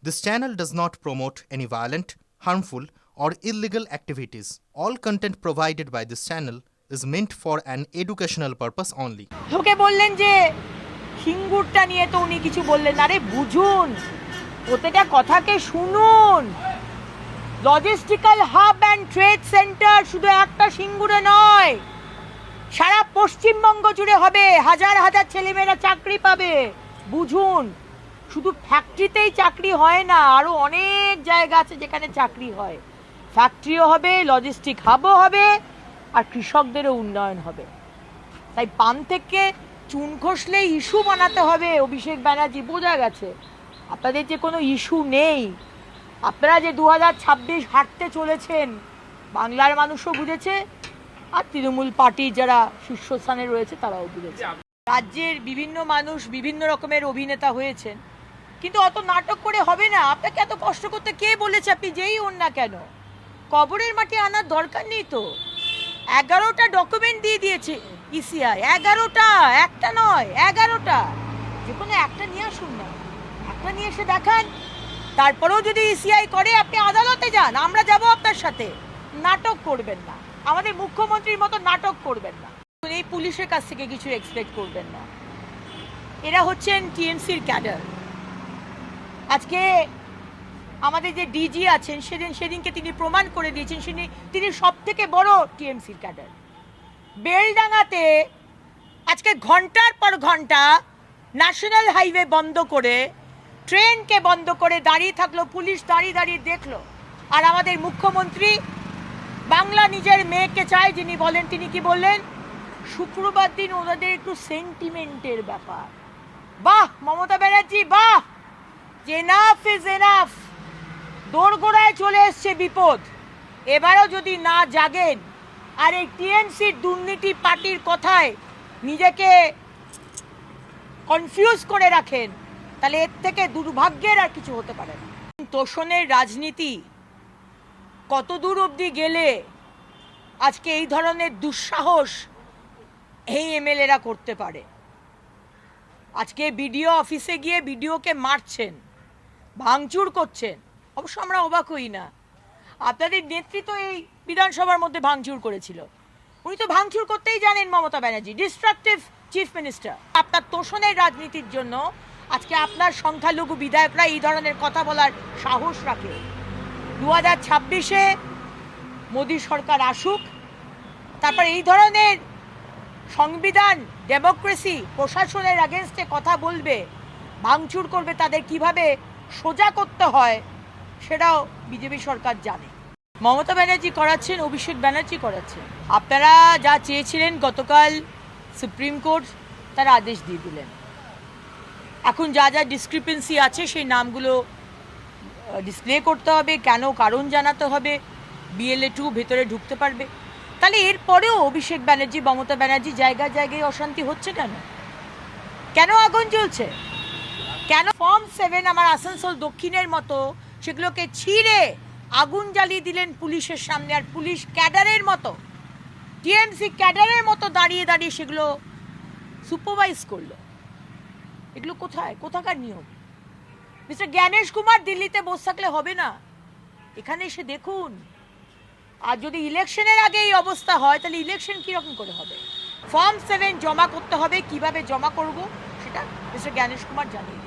This channel does not promote any violent, harmful, or illegal activities. All content provided by this channel is meant for an educational purpose only. ওকে বললেন যে সিঙ্গুরটা নিয়ে তো উনি কিছু বললেন না। আরে বুঝুন, প্রত্যেকটা কথাকে শুনুন। Logistical hub and trade centre শুধু একটা সিঙ্গুরে নয়, সারা পশ্চিমবঙ্গ জুড়ে হবে। হাজার হাজার ছেলেমেয়েরা চাকরি পাবে। বুঝুন, শুধু ফ্যাক্টরিতেই চাকরি হয় না, আরও অনেক জায়গা আছে যেখানে চাকরি হয়। ফ্যাক্টরিও হবে, লজিস্টিক হাবও হবে, আর কৃষকদেরও উন্নয়ন হবে। তাই পান থেকে চুন খসলে ইস্যু বানাতে হবে। অভিষেক ব্যানার্জি, বোঝা গেছে আপনাদের যে কোনো ইস্যু নেই। আপনারা যে 2026 হাঁটতে চলেছেন, বাংলার মানুষও বুঝেছে, আর তৃণমূল পার্টির যারা শীর্ষস্থানে রয়েছে তারাও বুঝেছে। রাজ্যের বিভিন্ন মানুষ বিভিন্ন রকমের অভিনেতা হয়েছেন, কিন্তু অত নাটক করে হবে না। আপনাকে এত কষ্ট করতে কে বলেছে? আপনি যেই হন না কেন, কবরের মাঠে আনার দরকার নেই তো। 11টা ডকুমেন্ট দিয়ে দিয়েছে ইসিআই। 11টা, একটা নয়, 11টা। যে কোনো একটা নিয়ে আসুন না, একটা নিয়ে এসে দেখান। তারপরেও যদি ইসিআই করে, আপনি আদালতে যান, আমরা যাব আপনার সাথে। নাটক করবেন না, আমাদের মুখ্যমন্ত্রীর মতো নাটক করবেন না। এই পুলিশের কাছ থেকে কিছু এক্সপেক্ট করবেন না। এরা হচ্ছেন টিএমসির ক্যাডার। আজকে আমাদের যে ডিজি আছেন, সেদিনকে তিনি প্রমাণ করে দিয়েছেন তিনি সব থেকে বড় টিএমসির ক্যাডার। বেলডাঙ্গাতে আজকে ঘন্টার পর ঘন্টা ন্যাশনাল হাইওয়ে বন্ধ করে, ট্রেনকে বন্ধ করে দাঁড়িয়ে থাকলো পুলিশ, দাঁড়িয়ে দাঁড়িয়ে দেখলো। আর আমাদের মুখ্যমন্ত্রী বাংলা নিজের মেয়েকে চায়, যিনি বলেন, তিনি কি বললেন? শুক্রবার দিন ওনাদের একটু সেন্টিমেন্টের ব্যাপার। বাহ মমতা ব্যানার্জি, বাহ! Enough is enough. দোরগোড়ায় চলে এসছে বিপদ। এবারও যদি না জাগেন আর এই টিএমসির দুর্নীতি পার্টির কথায় নিজেকে কনফিউজ করে রাখেন, তাহলে এর থেকে দুর্ভাগ্যের আর কিছু হতে পারে না। তোষণের রাজনীতি কত দূর অবধি গেলে আজকে এই ধরনের দুঃসাহস এই এমএলএরা করতে পারে? আজকে বিডিও অফিসে গিয়ে বিডিওকে মারছেন, ভাঙচুর করছেন। অবশ্য আমরা অবাক হই না। আপনাদের নেতৃত্ব এই বিধানসভার মধ্যে ভাঙচুর করেছিল। উনি তো ভাঙচুর করতেই জানেন, Mamata Banerjee, destructive chief minister. আপনার তোষণের রাজনীতির জন্য আজকে আপনার সংখ্যালঘু বিধায়করা এই ধরনের কথা বলার সাহস রাখে। 2026-এ মোদী সরকার আসুক, তারপর এই ধরনের সংবিধান, ডেমোক্রেসি, প্রশাসনের এগেনস্টে কথা বলবে, ভাঙচুর করবে, তাদের কিভাবে সোজা করতে হয় সেটাও বিজেপি সরকার জানে। মমতা ব্যানার্জি করাচ্ছেন, অভিষেক ব্যানার্জি করাচ্ছেন। আপনারা যা চেয়েছিলেন গতকাল সুপ্রিম কোর্ট তারা আদেশ দিয়ে দিলেন। এখন যা যা ডিসক্রিপেন্সি আছে সেই নামগুলো ডিসপ্লে করতে হবে, কেন কারণ জানাতে হবে, BLA 2 ভেতরে ঢুকতে পারবে। তাহলে এরপরেও অভিষেক ব্যানার্জি, মমতা ব্যানার্জি জায়গায় জায়গায় অশান্তি হচ্ছে কেন? কেন আগুন জ্বলছে? কেন ফর্ম 7 আমার আসানসোল দক্ষিণের মতো সেগুলোকে ছিঁড়ে আগুন জ্বালিয়ে দিলেন পুলিশের সামনে, আর পুলিশ ক্যাডারের মতো, টিএমসি ক্যাডারের মতো দাঁড়িয়ে দাঁড়িয়ে সেগুলো সুপারভাইজ করলো? এগুলো কোথাকার নিয়ম? মিস্টার জ্ঞানেশ কুমার দিল্লিতে বসে থাকলে হবে না, এখানে এসে দেখুন। আর যদি ইলেকশনের আগে এই অবস্থা হয়, তাহলে ইলেকশন কীরকম করে হবে? ফর্ম 7 জমা করতে হবে, কিভাবে জমা করব সেটা মিস্টার জ্ঞানেশ কুমার জানিয়ে